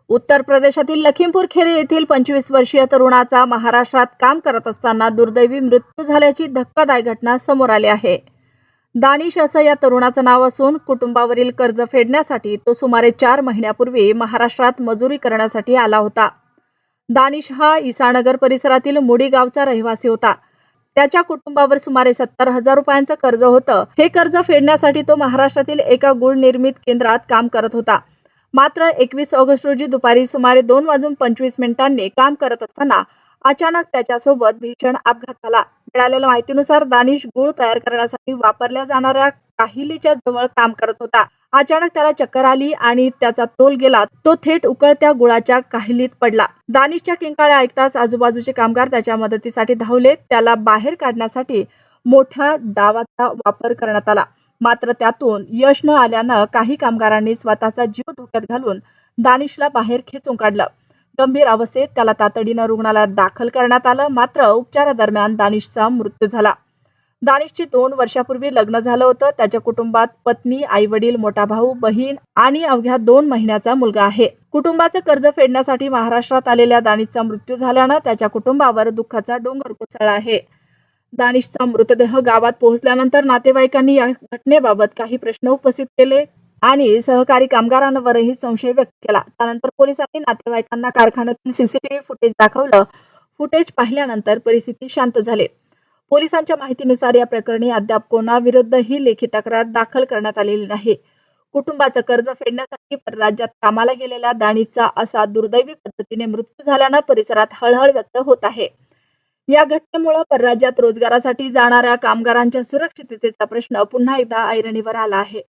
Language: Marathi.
उत्तर प्रदेशातील लखीमपूर खेरी येथील 25 वर्षीय तरुणाचा महाराष्ट्रात काम करत असताना दुर्दैवी मृत्यू झाल्याची धक्कादायक घटना समोर आली आहे. दानिश असं या तरुणाचं नाव असून कुटुंबावरील कर्ज फेडण्यासाठी तो सुमारे 4 महिन्यापूर्वी महाराष्ट्रात मजुरी करण्यासाठी आला होता. दानिश हा ईसानगर परिसरातील मुडी गावचा रहिवासी होता. त्याच्या कुटुंबावर सुमारे 70,000 रुपयांचं कर्ज होतं. हे कर्ज फेडण्यासाठी तो महाराष्ट्रातील एका गुळ निर्मित केंद्रात काम करत होता. मात्र 21 ऑगस्ट रोजी दुपारी सुमारे 2:25 काम करत असताना अचानक त्याच्यासोबत भीषण अपघात झाला. मिळालेल्या माहितीनुसार दानिश गुळ तयार करण्यासाठी वापरल्या जाणाऱ्या काहिलीच्या जवळ काम करत होता. अचानक त्याला चक्कर आली आणि त्याचा तोल गेला. तो थेट उकळत्या गुळाच्या काहिलीत पडला. दानिशच्या किंकाळ्या ऐकताच आजूबाजूचे कामगार त्याच्या मदतीसाठी धावले. त्याला बाहेर काढण्यासाठी मोठ्या डावाचा वापर करण्यात आला. मात्र त्यातून यश न आल्यानं काही कामगारांनी स्वतःचा जीव धोक्यात घालून दानिशला बाहेर खेचून काढलं. गंभीर अवस्थेत त्याला तातडीनं रुग्णालयात दाखल करण्यात आलं. मात्र उपचारादरम्यान दानिशचा मृत्यू झाला. दानिशचे 2 वर्षापूर्वी लग्न झालं होतं. त्याच्या कुटुंबात पत्नी, आई-वडील, मोठा भाऊ, बहीण आणि अवघ्या 2 महिन्याचा मुलगा आहे. कुटुंबाचं कर्ज फेडण्यासाठी महाराष्ट्रात आलेल्या दानिशचा मृत्यू झाल्यानं त्याच्या कुटुंबावर दुःखाचा डोंगर कोसळला आहे. दानिशचा मृतदेह गावात पोहोचल्यानंतर नातेवाईकांनी या घटनेबाबत काही प्रश्न उपस्थित केले आणि सहकारी कामगारांवरही संशय व्यक्त केला. त्यानंतर पोलिसांनी नातेवाईकांना कारखान्यातील सीसीटीव्ही फुटेज दाखवलं. फुटेज पाहिल्यानंतर परिस्थिती शांत झाली. पोलिसांच्या माहितीनुसार या प्रकरणी अद्याप कोणाविरुद्धही लेखी तक्रार दाखल करण्यात आलेली नाही. कुटुंबाचं कर्ज फेडण्यासाठी परराज्यात कामाला गेलेल्या दानिशचा असा दुर्दैवी पद्धतीने मृत्यू झाल्यानं परिसरात हळहळ व्यक्त होत आहे. या घटनेमुळे परराज्यात रोजगारासाठी जाणाऱ्या कामगारांच्या सुरक्षिततेचा प्रश्न पुन्हा एकदा ऐरणीवर आला आहे.